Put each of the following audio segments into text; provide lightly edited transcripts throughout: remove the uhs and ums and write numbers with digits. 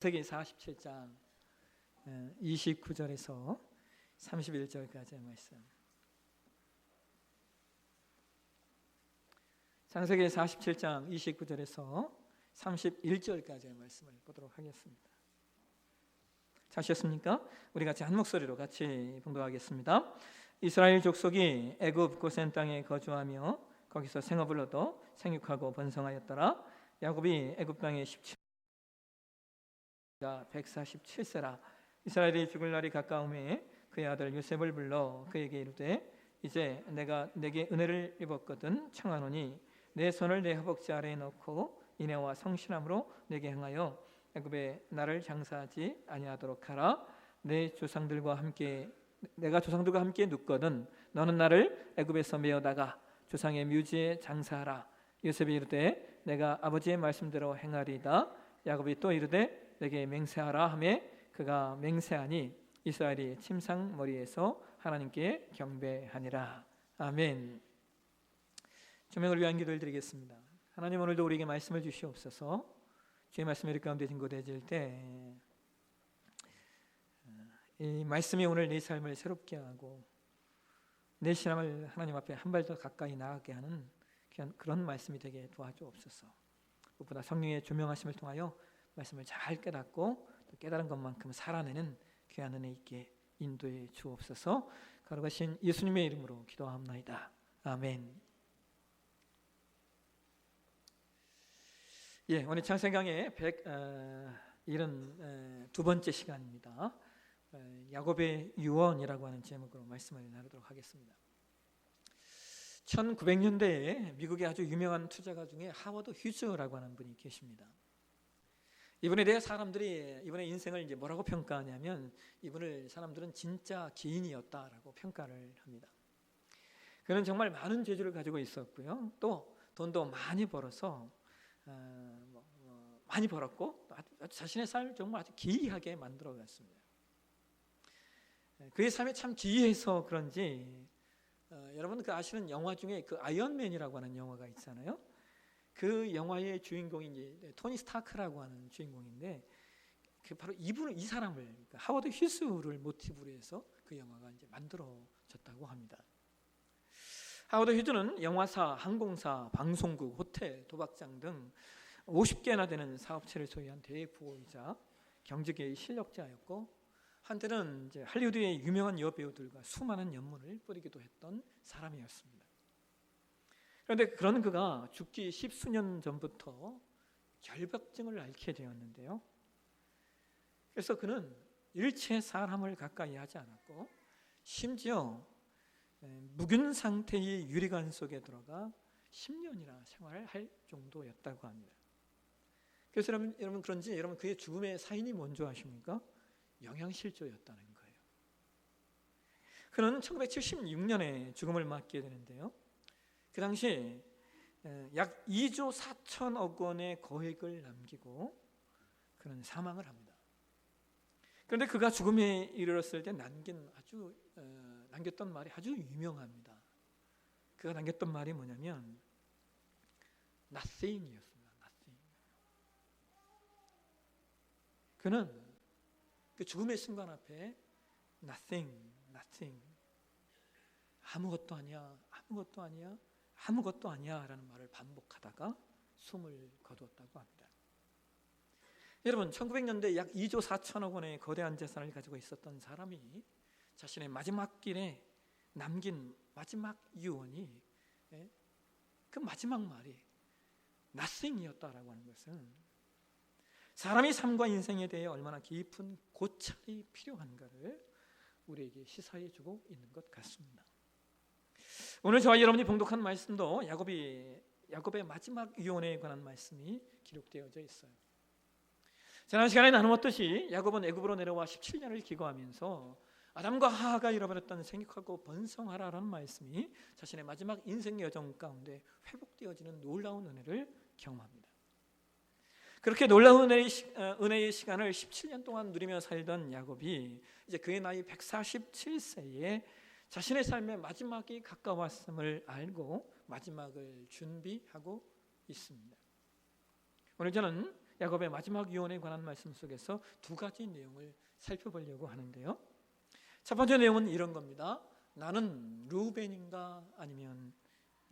창세기 47장 29절에서 31절까지의 말씀. 창세기 47장 29절에서 31절까지의 말씀을 보도록 하겠습니다. 찾으셨습니까? 우리 같이 한 목소리로 같이 봉독하겠습니다. 이스라엘 족속이 애굽 고센 땅에 거주하며 거기서 생업을 얻어 생육하고 번성하였더라. 야곱이 애굽 땅에 147세라. 이스라엘이 죽을 날이 가까움에 그의 아들 요셉을 불러 그에게 이르되 이제 내가 내게 은혜를 입었거든 청하노니 내 손을 내 허벅지 아래에 넣고 인애와 성실함으로 내게 행하여 애굽에 나를 장사하지 아니하도록 하라. 내가 조상들과 함께 눕거든 너는 나를 애굽에서 메어다가 조상의 묘지에 장사하라. 요셉이 이르되 내가 아버지의 말씀대로 행하리이다. 야곱이 또 이르되 내게 맹세하라 하매 그가 맹세하니 이스라엘이 침상머리에서 하나님께 경배하니라. 아멘. 조명을 위한 기도를 드리겠습니다. 하나님, 오늘도 우리에게 말씀을 주시옵소서. 주의 말씀이 우리 가운데 증거되어질 때 이 말씀이 오늘 내 삶을 새롭게 하고 내 신앙을 하나님 앞에 한 발 더 가까이 나아가게 하는 그런 말씀이 되게 도와주옵소서. 무엇보다 성령의 조명하심을 통하여 말씀을 잘 깨닫고 또 깨달은 것만큼 살아내는 귀한 은혜 있게 인도해 주옵소서. 거룩하신 예수님의 이름으로 기도하옵나이다. 아멘. 오늘 창세기의 172번째 시간입니다. 야곱의 유언이라고 하는 제목으로 말씀을 나누도록 하겠습니다. 1900년대에 미국의 아주 유명한 투자가 중에 하워드 휴즈라고 하는 분이 계십니다. 이분에 대해 사람들이 이분의 인생을 이제 뭐라고 평가하냐면 이분을 사람들은 진짜 기인이었다라고 평가를 합니다. 그는 정말 많은 재주를 가지고 있었고요. 또 돈도 많이 벌어서 많이 벌었고 아주 자신의 삶을 정말 아주 기이하게 만들어갔습니다. 그의 삶이 참 기이해서 그런지 여러분 그 아시는 영화 중에 그 아이언맨이라고 하는 영화가 있잖아요. 그 영화의 주인공이 이제 토니 스타크라고 하는 주인공인데 그 바로 이 사람을 그러니까 하워드 휴스를 모티브로 해서 그 영화가 이제 만들어졌다고 합니다. 하워드 휴즈는 영화사, 항공사, 방송국, 호텔, 도박장 등 50개나 되는 사업체를 소유한 대부호이자 경제계의 실력자였고 한때는 이제 할리우드의 유명한 여배우들과 수많은 연문을 뿌리기도 했던 사람이었습니다. 그런데 그런 그가 죽기 10수년 전부터 결벽증을 앓게 되었는데요. 그래서 그는 일체 사람을 가까이 하지 않았고 심지어 무균 상태의 유리관 속에 들어가 10년이나 생활을 할 정도였다고 합니다. 그래서 여러분 그런지 여러분 그의 죽음의 사인이 뭔지 아십니까? 영양실조였다는 거예요. 그는 1976년에 죽음을 맞게 되는데요. 그 당시 약 2조 4천억 원의 거액을 남기고 그는 사망을 합니다. 그런데 그가 죽음에 이르렀을 때 남겼던 말이 아주 유명합니다. 그가 남겼던 말이 뭐냐면 nothing이었습니다. nothing. 그는 그 죽음의 순간 앞에 nothing 아무것도 아니야 라는 말을 반복하다가 숨을 거두었다고 합니다. 여러분 1900년대 약 2조 4천억 원의 거대한 재산을 가지고 있었던 사람이 자신의 마지막 길에 남긴 마지막 유언이 그 마지막 말이 nothing이었다라고 하는 것은 사람이 삶과 인생에 대해 얼마나 깊은 고찰이 필요한가를 우리에게 시사해주고 있는 것 같습니다. 오늘 저와 여러분이 봉독한 말씀도 야곱의 마지막 유언에 관한 말씀이 기록되어져 있어요. 지난 시간에 나누었듯이 야곱은 애굽으로 내려와 17년을 기거하면서 아담과 하하가 잃어버렸던 생육하고 번성하라라는 말씀이 자신의 마지막 인생 여정 가운데 회복되어지는 놀라운 은혜를 경험합니다. 그렇게 놀라운 은혜의 시간을 17년 동안 누리며 살던 야곱이 이제 그의 나이 147세에 자신의 삶의 마지막이 가까웠음을 알고 마지막을 준비하고 있습니다. 오늘 저는 야곱의 마지막 유언에 관한 말씀 속에서 두 가지 내용을 살펴보려고 하는데요. 첫 번째 내용은 이런 겁니다. 나는 루벤인가 아니면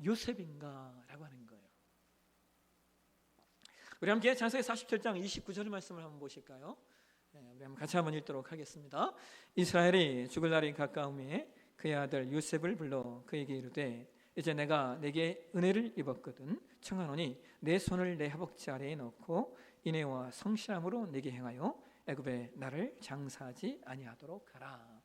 요셉인가 라고 하는 거예요. 우리 함께 창세기 47장 29절 말씀을 한번 보실까요? 우리 한번 같이 한번 읽도록 하겠습니다. 이스라엘이 죽을 날이 가까움에 그의 아들 요셉을 불러 그에게 이르되 이제 내가 내게 은혜를 입었거든 청하노니 내 손을 내 허벅지 아래에 넣고 인애와 성실함으로 내게 행하여 애굽에 나를 장사하지 아니하도록 하라.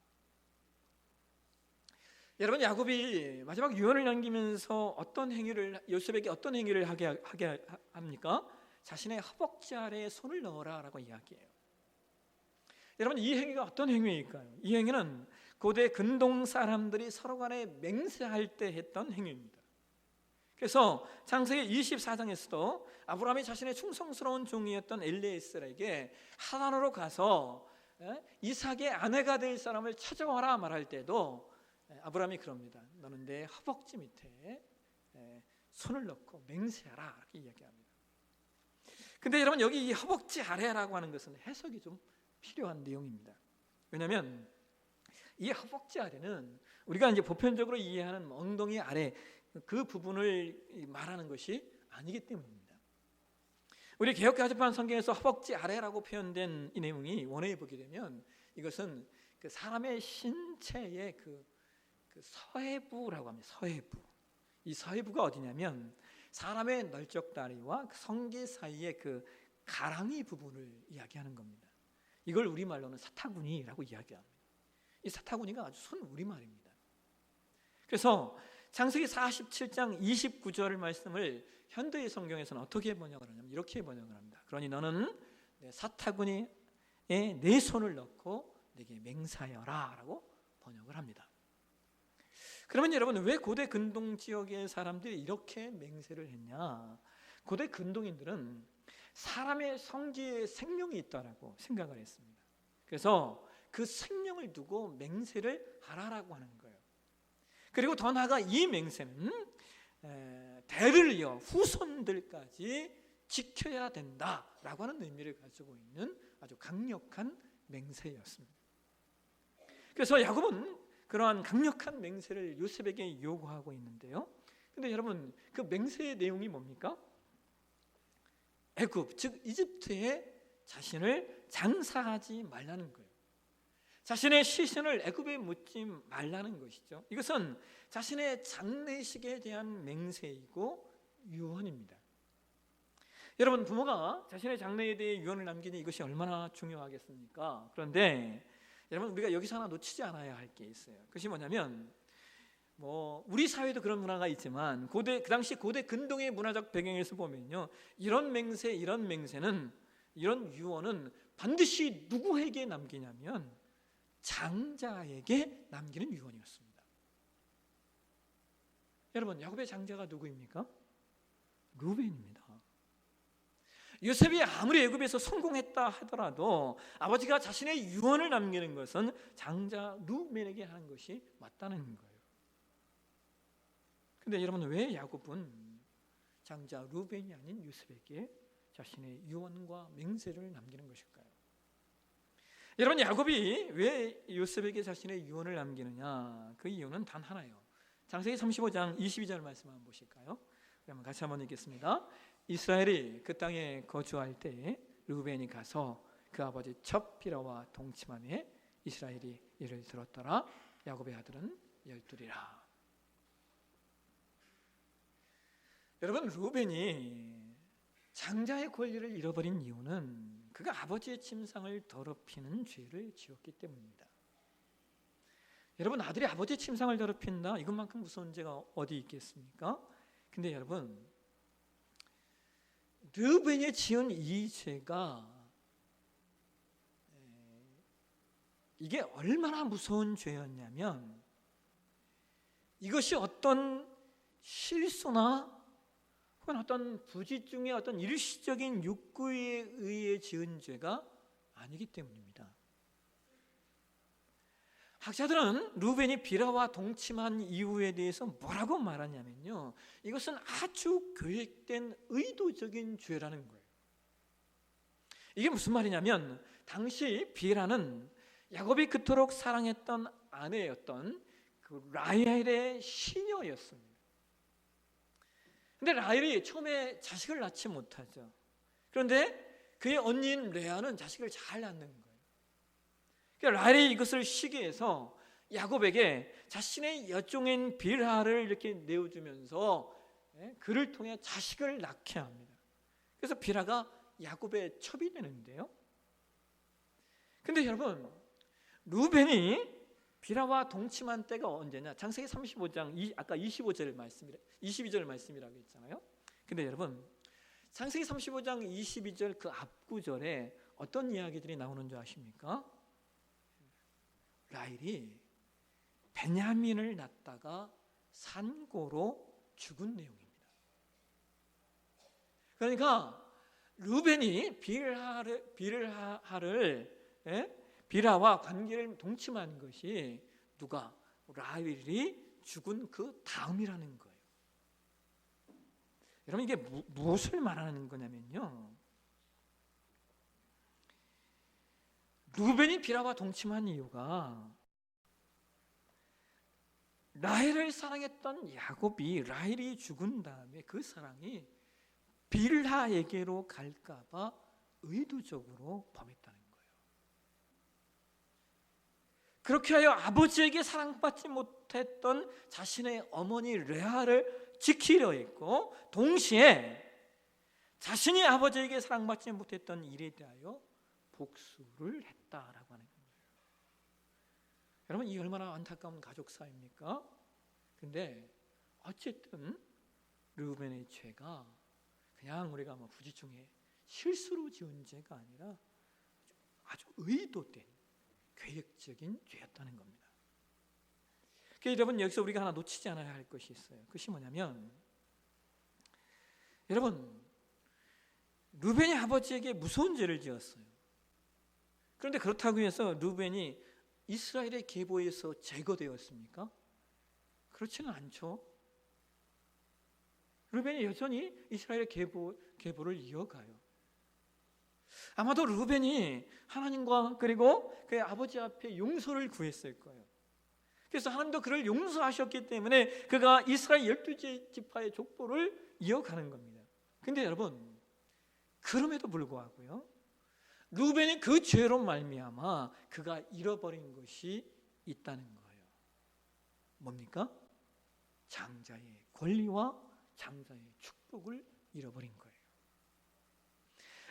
여러분, 야곱이 마지막 유언을 남기면서 어떤 행위를, 요셉에게 어떤 행위를 하게 합니까? 자신의 허벅지 아래에 손을 넣어라 라고 이야기해요. 여러분, 이 행위가 어떤 행위일까요? 이 행위는 고대 근동 사람들이 서로 간에 맹세할 때 했던 행위입니다. 그래서 창세기 24장에서도 아브라함이 자신의 충성스러운 종이었던 엘리에셀에게 하란으로 가서 이삭의 아내가 될 사람을 찾아와라 말할 때도 아브라함이 그럽니다. 너는 내 허벅지 밑에 손을 넣고 맹세하라 이렇게 이야기합니다. 근데 여러분, 여기 이 허벅지 아래라고 하는 것은 해석이 좀 필요한 내용입니다. 왜냐하면 이 허벅지 아래는 우리가 이제 보편적으로 이해하는 엉덩이 아래 그 부분을 말하는 것이 아니기 때문입니다. 우리 개역개정판 성경에서 허벅지 아래라고 표현된 이 내용이 원어에 보게 되면 이것은 그 사람의 신체의 그 서해부라고 합니다. 서해부. 이 서해부가 어디냐면 사람의 널쩍다리와 성기 사이의 그 가랑이 부분을 이야기하는 겁니다. 이걸 우리말로는 사타구니라고 이야기합니다. 이 사타구니가 아주 순 우리말입니다. 그래서 창세기 47장 29절 말씀을 현대의 성경에서는 어떻게 번역을 하냐면 이렇게 번역을 합니다. 그러니 너는 내 사타구니에 내 손을 넣고 내게 맹사여라 라고 번역을 합니다. 그러면 여러분, 왜 고대 근동 지역의 사람들이 이렇게 맹세를 했냐? 고대 근동인들은 사람의 성기에 생명이 있다라고 생각을 했습니다. 그래서 그 생명을 두고 맹세를 하라라고 하는 거예요. 그리고 더 나아가 이 맹세는 대를 이어 후손들까지 지켜야 된다라고 하는 의미를 가지고 있는 아주 강력한 맹세였습니다. 그래서 야곱은 그러한 강력한 맹세를 요셉에게 요구하고 있는데요. 근데 여러분, 그 맹세의 내용이 뭡니까? 애굽, 즉 이집트에 자신을 장사하지 말라는 거예요. 자신의 시신을 애굽에 묻지 말라는 것이죠. 이것은 자신의 장례식에 대한 맹세이고 유언입니다. 여러분, 부모가 자신의 장래에 대해 유언을 남기니 이것이 얼마나 중요하겠습니까? 그런데 여러분, 우리가 여기서 하나 놓치지 않아야 할 게 있어요. 그것이 뭐냐면 우리 사회도 그런 문화가 있지만 그 당시 고대 근동의 문화적 배경에서 보면요, 이런 맹세는 이런 유언은 반드시 누구에게 남기냐면 장자에게 남기는 유언이었습니다. 여러분, 야곱의 장자가 누구입니까? 루벤입니다. 요셉이 아무리 애굽에서 성공했다 하더라도 아버지가 자신의 유언을 남기는 것은 장자 루벤에게 하는 것이 맞다는 거예요. 그런데 여러분, 왜 야곱은 장자 루벤이 아닌 요셉에게 자신의 유언과 맹세를 남기는 것일까요? 여러분, 야곱이 왜 요셉에게 자신의 유언을 남기느냐? 그 이유는 단 하나예요. 창세기 35장 22절 말씀 한번 보실까요? 그러면 같이 한번 읽겠습니다. 이스라엘이 그 땅에 거주할 때에 르우벤이 가서 그 아버지 첩 비라와 동침하며 이스라엘이 이를 들었더라. 야곱의 아들은 12이라. 여러분, 르우벤이 장자의 권리를 잃어버린 이유는 그가 아버지의 침상을 더럽히는 죄를 지었기 때문입니다. 여러분, 아들이 아버지의 침상을 더럽힌다, 이것만큼 무서운 죄가 어디 있겠습니까? 근데 여러분, 르우벤이 지은 이 죄가 이게 얼마나 무서운 죄였냐면 이것이 어떤 실수나 혹은 어떤 부지중의 어떤 일시적인 욕구에 의해 지은 죄가 아니기 때문입니다. 학자들은 르우벤이 비라와 동침한 이유에 대해서 뭐라고 말하냐면요, 이것은 아주 계획된 의도적인 죄라는 거예요. 이게 무슨 말이냐면 당시 빌하는 야곱이 그토록 사랑했던 아내였던 그 라헬의 시녀였습니다. 근데 라헬이 처음에 자식을 낳지 못하죠. 그런데 그의 언니인 레아는 자식을 잘 낳는 거예요. 그러니까 라헬이 이것을 시기해서 야곱에게 자신의 여종인 빌하를 이렇게 내어주면서 그를 통해 자식을 낳게 합니다. 그래서 빌하가 야곱의 첩이 되는데요. 근데 여러분, 루벤이 빌하와 동침한 때가 언제냐? 창세기 35장 아까 22절 말씀이라고 했잖아요. 근데 여러분, 창세기 35장 22절 그 앞구절에 어떤 이야기들이 나오는 줄 아십니까? 라헬이 베냐민을 낳다가 산고로 죽은 내용입니다. 그러니까 루벤이 빌하와 관계를 동침한 것이 누가? 라헬이 죽은 그 다음이라는 거예요. 여러분, 이게 무엇을 말하는 거냐면요, 루벤이 빌하와 동침한 이유가 라헬을 사랑했던 야곱이 라헬이 죽은 다음에 그 사랑이 빌하에게로 갈까 봐 의도적으로 범했다는 거예요. 그렇게 하여 아버지에게 사랑받지 못했던 자신의 어머니 레아를 지키려 했고, 동시에 자신이 아버지에게 사랑받지 못했던 일에 대하여 복수를 했다라고 하는 거예요. 여러분, 이 얼마나 안타까운 가족사입니까? 근데 어쨌든 르우벤의 죄가 그냥 우리가 부지중에 실수로 지은 죄가 아니라 아주 의도된 계획적인 죄였다는 겁니다. 그래서 여러분, 여기서 우리가 하나 놓치지 않아야 할 것이 있어요. 그것이 뭐냐면, 여러분, 르우벤이 아버지에게 무서운 죄를 지었어요. 그런데 그렇다고 해서 르우벤이 이스라엘의 계보에서 제거되었습니까? 그렇지는 않죠. 르우벤이 여전히 이스라엘의 계보를 이어가요. 아마도 르우벤이 하나님과 그리고 그의 아버지 앞에 용서를 구했을 거예요. 그래서 하나님도 그를 용서하셨기 때문에 그가 이스라엘 12지파의 족보를 이어가는 겁니다. 근데 여러분, 그럼에도 불구하고요, 르우벤이 그 죄로 말미암아 그가 잃어버린 것이 있다는 거예요. 뭡니까? 장자의 권리와 장자의 축복을 잃어버린 거예요.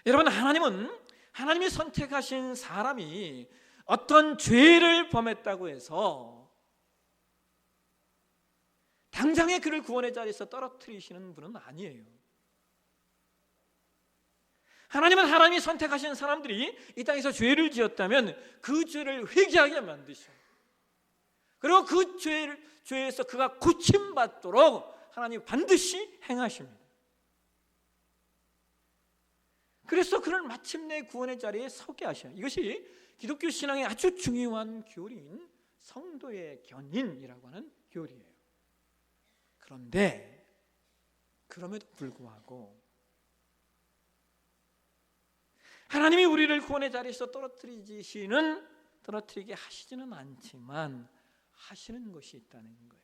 여러분, 하나님이 선택하신 사람이 어떤 죄를 범했다고 해서 당장에 그를 구원의 자리에서 떨어뜨리시는 분은 아니에요. 하나님이 선택하신 사람들이 이 땅에서 죄를 지었다면 그 죄를 회개하게 만드셔요. 그리고 그 죄에서 그가 고침받도록 하나님 반드시 행하십니다. 그래서 그를 마침내 구원의 자리에 서게 하셔요. 이것이 기독교 신앙의 아주 중요한 교리인 성도의 견인이라고 하는 교리예요. 그런데 그럼에도 불구하고 하나님이 우리를 구원의 자리에서 떨어뜨리게 하시지는 않지만 하시는 것이 있다는 거예요.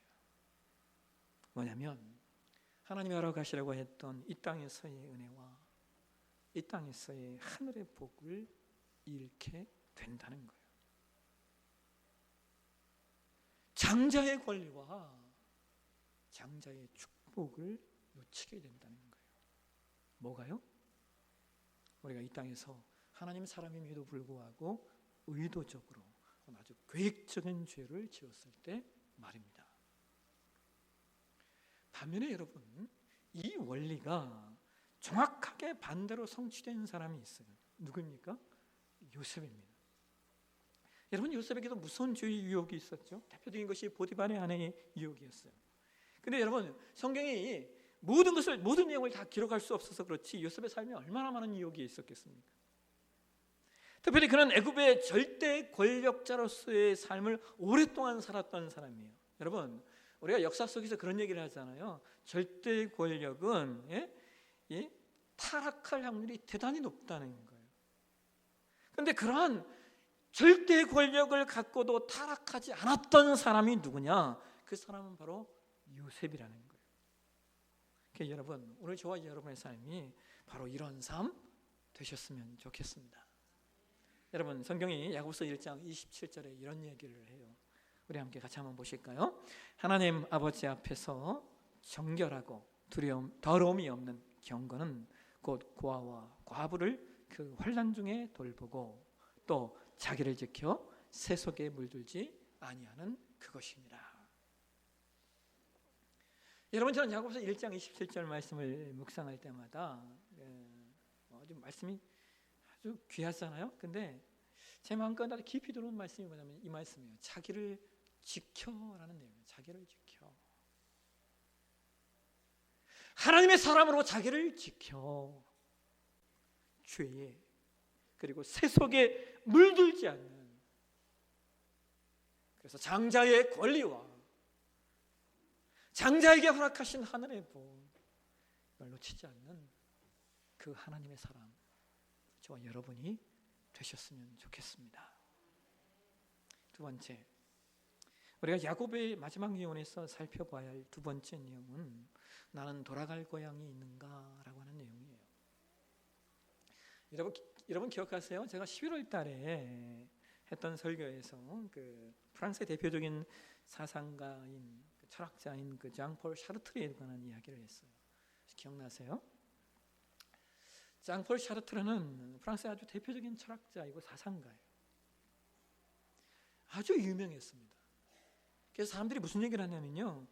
뭐냐면, 하나님이 알아가시라고 했던 이 땅에서의 은혜와 이 땅에서의 하늘의 복을 잃게 된다는 거예요. 장자의 권리와 장자의 축복을 놓치게 된다는 거예요. 뭐가요? 우리가 이 땅에서 하나님 사람임에도 불구하고 의도적으로 아주 계획적인 죄를 지었을 때 말입니다. 반면에 여러분, 이 원리가 정확하게 반대로 성취된 사람이 있어요. 누구입니까? 요셉입니다. 여러분, 요셉에게도 무서운 죄의 유혹이 있었죠. 대표적인 것이 보디발의 아내의 유혹이었어요. 근데 여러분, 성경이 모든 내용을 다 기록할 수 없어서 그렇지 요셉의 삶에 얼마나 많은 유혹이 있었겠습니까? 특별히 그는 애굽의 절대 권력자로서의 삶을 오랫동안 살았던 사람이에요. 여러분, 우리가 역사 속에서 그런 얘기를 하잖아요. 절대 권력은 타락할 확률이 대단히 높다는 거예요. 그런데 그러한 절대 권력을 갖고도 타락하지 않았던 사람이 누구냐? 그 사람은 바로 요셉이라는 거예요. 그러니까 여러분, 오늘 저와 여러분의 삶이 바로 이런 삶 되셨으면 좋겠습니다. 여러분, 성경이 야고보서 1장 27절에 이런 얘기를 해요. 우리 함께 같이 한번 보실까요? 하나님 아버지 앞에서 정결하고 더러움이 없는 경건은 곧 고아와 과부를 그 환난 중에 돌보고 또 자기를 지켜 세속에 물들지 아니하는 그것입니다. 여러분, 저는 야고보서 1장 27절 말씀을 묵상할 때마다 좀 말씀이 아주 귀하잖아요. 근데 제 마음까지 깊이 들어온 말씀이 뭐냐면 이 말씀이에요. 자기를 지켜라는 내용이에요. 자기를 지켜. 하나님의 사람으로 자기를 지켜. 죄에 그리고 세속에 물들지 않는, 그래서 장자의 권리와 장자에게 허락하신 하늘의 복 이걸 놓치지 않는 그 하나님의 사람, 저와 여러분이 되셨으면 좋겠습니다. 두 번째, 우리가 야곱의 마지막 예언에서 살펴봐야 할 두 번째 내용은 나는 돌아갈 고향이 있는가라고 하는 내용이에요. 여러분 기억하세요? 제가 11월 달에 했던 설교에서 그 프랑스의 대표적인 사상가인, 철학자인 그 장폴 샤르트르에 관한 이야기를 했어요. 기억나세요? 장폴 샤르트르는 프랑스의 아주 대표적인 철학자이고 사상가예요. 아주 유명했습니다. 그래서 사람들이 무슨 얘기를 하냐면요,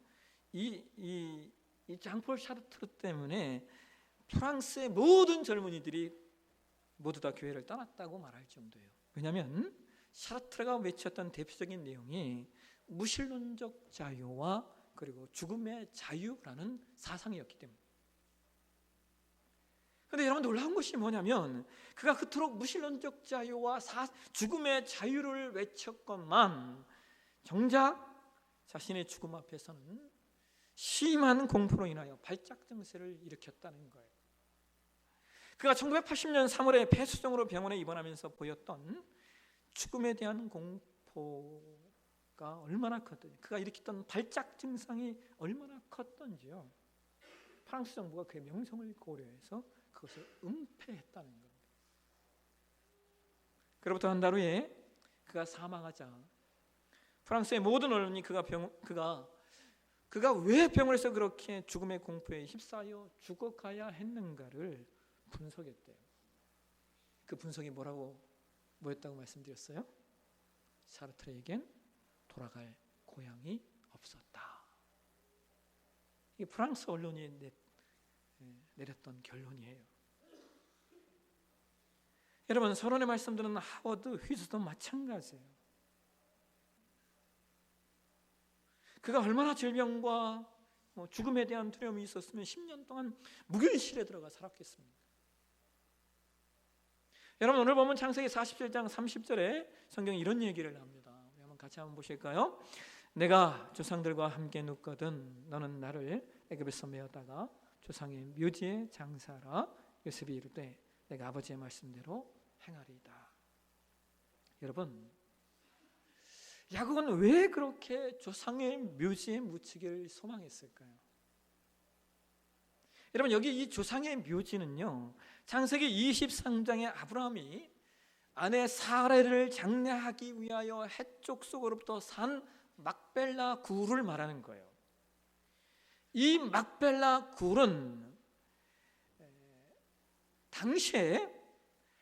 이 장폴 샤르트르 때문에 프랑스의 모든 젊은이들이 모두 다 교회를 떠났다고 말할 정도예요. 왜냐하면 샤르트르가 외쳤던 대표적인 내용이 무신론적 자유와 그리고 죽음의 자유라는 사상이었기 때문에. 그런데 여러분, 놀라운 것이 뭐냐면 그가 그토록 무신론적 자유와 죽음의 자유를 외쳤건만 정작 자신의 죽음 앞에서는 심한 공포로 인하여 발작 증세를 일으켰다는 거예요. 그가 1980년 3월에 폐수종으로 병원에 입원하면서 보였던 죽음에 대한 공포가 얼마나 컸던지, 그가 일으켰던 발작 증상이 얼마나 컸던지요, 프랑스 정부가 그의 명성을 고려해서 그것을 은폐했다는 겁니다. 그로부터 한 달 후에 그가 사망하자 프랑스의 모든 언론이 그가 왜 병원에서 그렇게 죽음의 공포에 휩싸여 죽어가야 했는가를 분석했대요. 그 분석이 뭐였다고 말씀드렸어요? 샤르트르에겐 돌아갈 고향이 없었다. 이게 프랑스 언론이 내렸던 결론이에요. 여러분, 서론에 말씀드린 하워드 휘즈도 마찬가지예요. 그가 얼마나 질병과 죽음에 대한 두려움이 있었으면 10년 동안 묵유실에 들어가 살았겠습니까? 여러분, 오늘 보면 창세기 47장 30절에 성경이 이런 얘기를 합니다. 우리 한번 같이 한번 보실까요? 내가 조상들과 함께 눕거든 너는 나를 애굽에서 메어다가 조상의 묘지에 장사하라. 요셉이 이르되 내가 아버지의 말씀대로 행하리이다. 여러분, 야곱은 왜 그렇게 조상의 묘지에 묻히기를 소망했을까요? 여러분, 여기 이 조상의 묘지는요, 창세기 23장에 아브라함이 아내 사레를 장례하기 위하여 해쪽 속으로부터 산 막벨라 굴을 말하는 거예요. 이 막벨라 굴은 당시에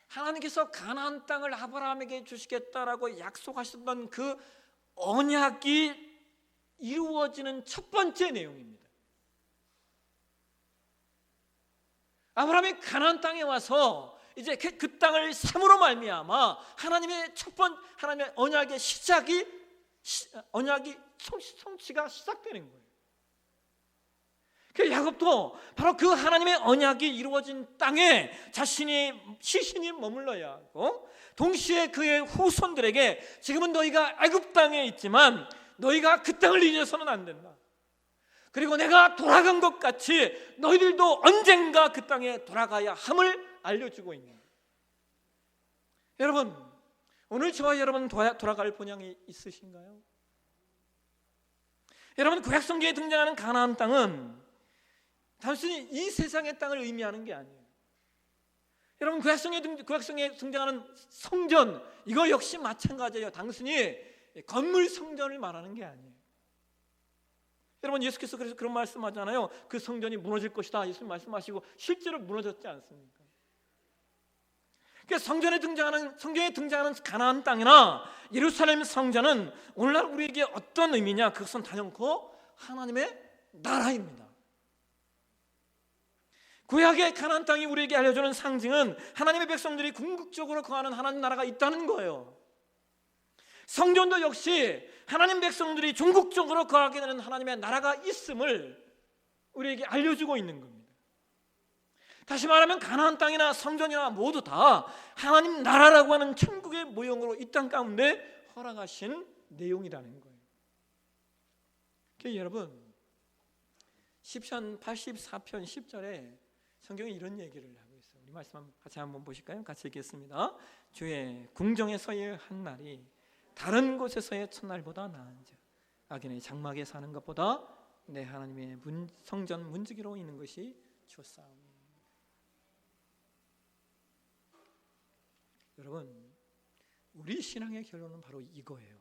하나님께서 가나안 땅을 아브라함에게 주시겠다라고 약속하셨던 그 언약이 이루어지는 첫 번째 내용입니다. 아브라함이 가나안 땅에 와서 이제 그 땅을 삼으로 말미암아 하나님의 하나님의 언약의 언약이 성취가 시작되는 거예요. 그 야곱도 바로 그 하나님의 언약이 이루어진 땅에 자신이 시신이 머물러야 하고, 동시에 그의 후손들에게 지금은 너희가 애굽 땅에 있지만 너희가 그 땅을 잊어서는 안 된다. 그리고 내가 돌아간 것 같이 너희들도 언젠가 그 땅에 돌아가야 함을 알려주고 있는 거예요. 여러분, 오늘 저와 여러분 돌아갈 본향이 있으신가요? 여러분, 구약성경에 등장하는 가나안 땅은 단순히 이 세상의 땅을 의미하는 게 아니에요. 여러분, 구약성경에 등장하는 성전, 이거 역시 마찬가지예요. 단순히 건물 성전을 말하는 게 아니에요. 여러분, 예수께서 그래서 그런 말씀하잖아요. 그 성전이 무너질 것이다, 예수님 말씀하시고 실제로 무너졌지 않습니까? 그래서 성경에 등장하는 가나안 땅이나 예루살렘 성전은 오늘날 우리에게 어떤 의미냐? 그것은 단연코 하나님의 나라입니다. 구약의 가나안 땅이 우리에게 알려주는 상징은 하나님의 백성들이 궁극적으로 거하는 하나님 나라가 있다는 거예요. 성전도 역시 하나님 백성들이 궁극적으로 거하게 되는 하나님의 나라가 있음을 우리에게 알려주고 있는 겁니다. 다시 말하면 가나안 땅이나 성전이나 모두 다 하나님 나라라고 하는 천국의 모형으로 이 땅 가운데 허락하신 내용이라는 거예요. 그래서 여러분, 시편 84편 10절에 성경이 이런 얘기를 하고 있어요. 우리 말씀 같이 한번 보실까요? 같이 읽겠습니다. 주의 궁정에서의 한 날이 다른 곳에서의 첫날보다 나은즉 악인의 장막에 사는 것보다 내 하나님의 성전 문지기로 있는 것이 좋사오니. 여러분, 우리 신앙의 결론은 바로 이거예요.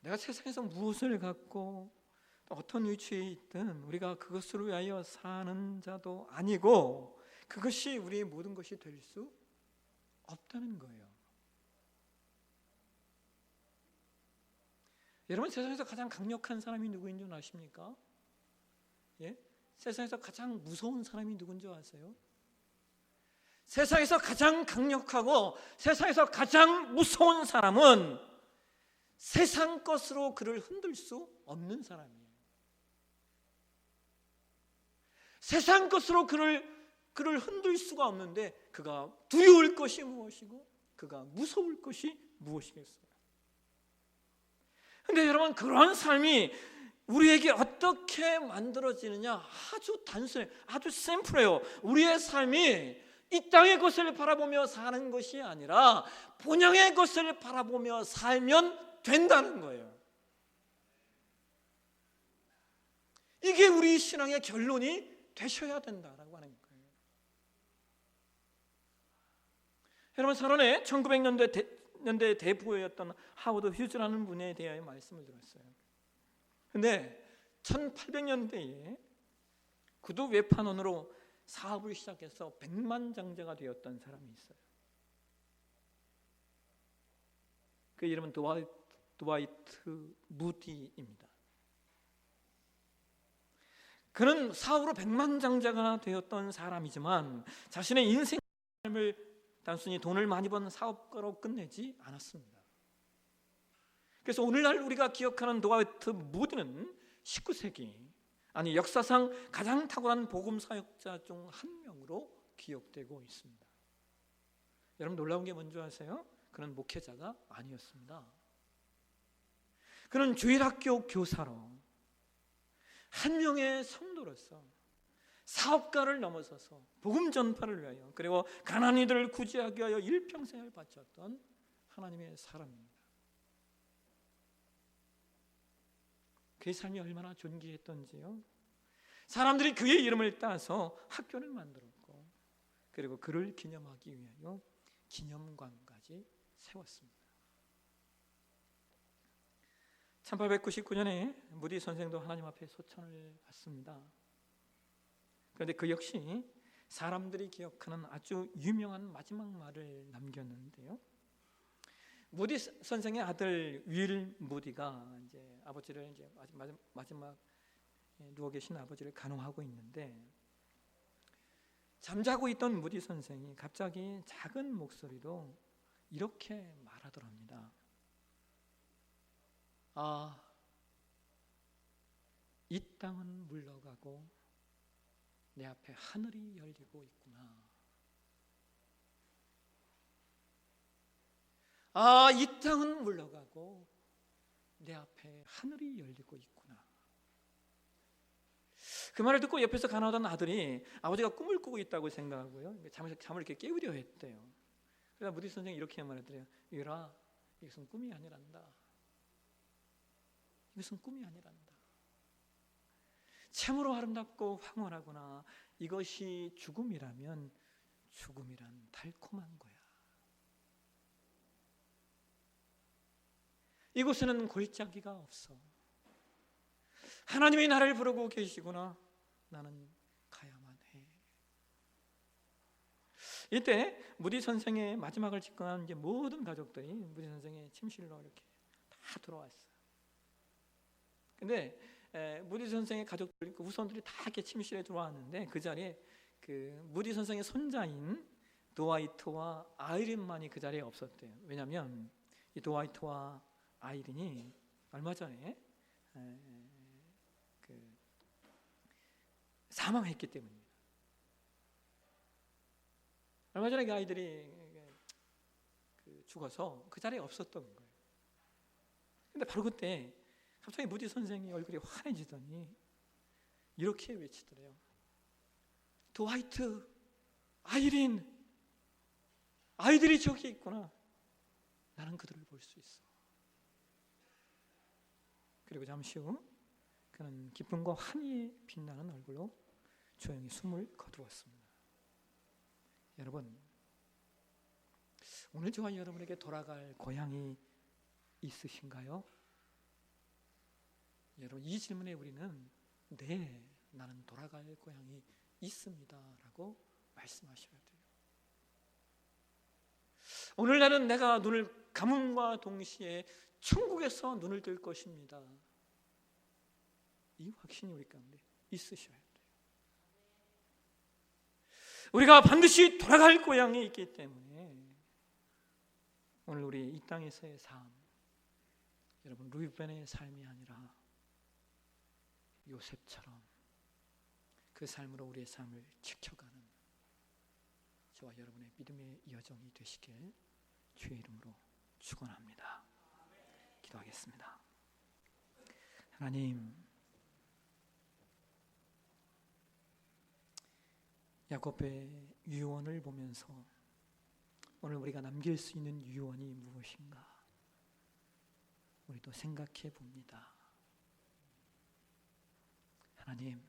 내가 세상에서 무엇을 갖고 어떤 위치에 있든 우리가 그것을 위하여 사는 자도 아니고 그것이 우리의 모든 것이 될 수 없다는 거예요. 여러분, 세상에서 가장 강력한 사람이 누구인 줄 아십니까? 예? 세상에서 가장 무서운 사람이 누군지 아세요? 세상에서 가장 강력하고 세상에서 가장 무서운 사람은 세상 것으로 그를 흔들 수 없는 사람이에요. 세상 것으로 그를 흔들 수가 없는데 그가 두려울 것이 무엇이고 그가 무서울 것이 무엇이겠어요? 그런데 여러분, 그러한 삶이 우리에게 어떻게 만들어지느냐? 아주 단순해요. 아주 심플해요. 우리의 삶이 이 땅의 것을 바라보며 사는 것이 아니라 본향의 것을 바라보며 살면 된다는 거예요. 이게 우리 신앙의 결론이 되셔야 된다라고 하는 거예요. 여러분, 설원에 1900년대 대부호였던 하워드 휴즈라는 분에 대하여 말씀을 들었어요. 근데 1800년대에 구두 외판원으로 사업을 시작해서 백만장자가 되었던 사람이 있어요. 그 이름은 드와이트 무디입니다. 그는 사업으로 백만장자가 되었던 사람이지만 자신의 인생 삶을 단순히 돈을 많이 버는 사업가로 끝내지 않았습니다. 그래서 오늘날 우리가 기억하는 드와이트 무디는 19세기 아니 역사상 가장 탁월한 복음 사역자 중 한 명으로 기억되고 있습니다. 여러분, 놀라운 게 뭔지 아세요? 그는 목회자가 아니었습니다. 그는 주일학교 교사로 한 명의 성도로서 사업가를 넘어서서 복음 전파를 위하여 그리고 가난한 이들을 구제하기 위하여 일평생을 바쳤던 하나님의 사람입니다. 그의 삶이 얼마나 존귀했던지요. 사람들이 그의 이름을 따서 학교를 만들었고 그리고 그를 기념하기 위하여 기념관까지 세웠습니다. 1899년에 무디 선생도 하나님 앞에 소천을 받습니다. 그런데 그 역시 사람들이 기억하는 아주 유명한 마지막 말을 남겼는데요. 무디 선생의 아들 윌 무디가 이제 아버지를 이제 마지막 누워 계신 아버지를 간호하고 있는데 잠자고 있던 무디 선생이 갑자기 작은 목소리로 이렇게 말하더랍니다. 아, 이 땅은 물러가고 내 앞에 하늘이 열리고 있구나. 아, 이 땅은 물러가고 내 앞에 하늘이 열리고 있구나. 그 말을 듣고 옆에서 가나오던 아들이 아버지가 꿈을 꾸고 있다고 생각하고요, 잠을 이렇게 깨우려 했대요. 그래서 무디 선생이 이렇게 말하더래요. 유라, 이것은 꿈이 아니란다. 이것은 꿈이 아니란다. 참으로 아름답고 황홀하구나. 이것이 죽음이라면 죽음이란 달콤한 거야. 이곳에는 골짜기가 없어. 하나님이 나를 부르고 계시구나. 나는 가야만 해. 이때 무디 선생의 마지막을 직관한 이제 모든 가족들이 무디 선생의 침실로 이렇게 다 들어왔어요. 근데 무디 선생의 가족들, 그 후손들이 다 이렇게 침실에 들어왔는데 그 자리에 그 무디 선생의 손자인 드와이트와 아이린만이 그 자리에 없었대요. 왜냐하면 이 드와이트와 아이린이 얼마 전에 사망했기 때문입니다. 얼마 전에 그 아이들이 죽어서 그 자리에 없었던 거예요. 근데 바로 그때 갑자기 무디 선생이 얼굴이 환해지더니 이렇게 외치더래요. 드와이트, 아이린, 아이들이 저기 있구나. 나는 그들을 볼 수 있어. 그리고 잠시 후 그는 기쁨과 환희에 빛나는 얼굴로 조용히 숨을 거두었습니다. 여러분, 오늘 저와 여러분에게 돌아갈 고향이 있으신가요? 여러분, 이 질문에 우리는 네, 나는 돌아갈 고향이 있습니다 라고 말씀하셔야 돼요. 오늘날은 내가 눈을 감음과 동시에 천국에서 눈을 뜰 것입니다. 이 확신이 우리 가운데 있으셔야 돼요. 우리가 반드시 돌아갈 고향이 있기 때문에 오늘 우리 이 땅에서의 삶, 여러분 루벤의 삶이 아니라 요셉처럼 그 삶으로 우리의 삶을 지켜가는 저와 여러분의 믿음의 여정이 되시길 주의 이름으로 축원합니다. 기도하겠습니다. 하나님, 야곱의 유언을 보면서 오늘 우리가 남길 수 있는 유언이 무엇인가 우리도 생각해 봅니다. 하나님,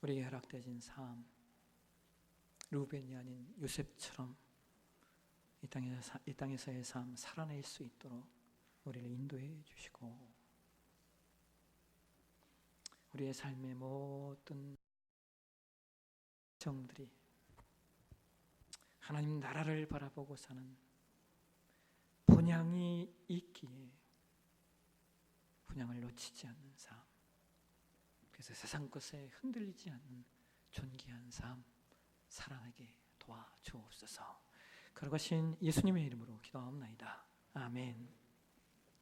우리에게 허락되어진 삶, 루벤이 아닌 요셉처럼 이 땅에서의 삶 살아낼 수 있도록 우리를 인도해 주시고 우리의 삶의 모든 정들이 하나님 나라를 바라보고 사는 본향이 있기에 본향을 놓치지 않는 삶, 그래서 세상 것에 흔들리지 않는 존귀한 삶 살아나게 도와주옵소서. 거룩하신 예수님의 이름으로 기도하옵나이다. 아멘.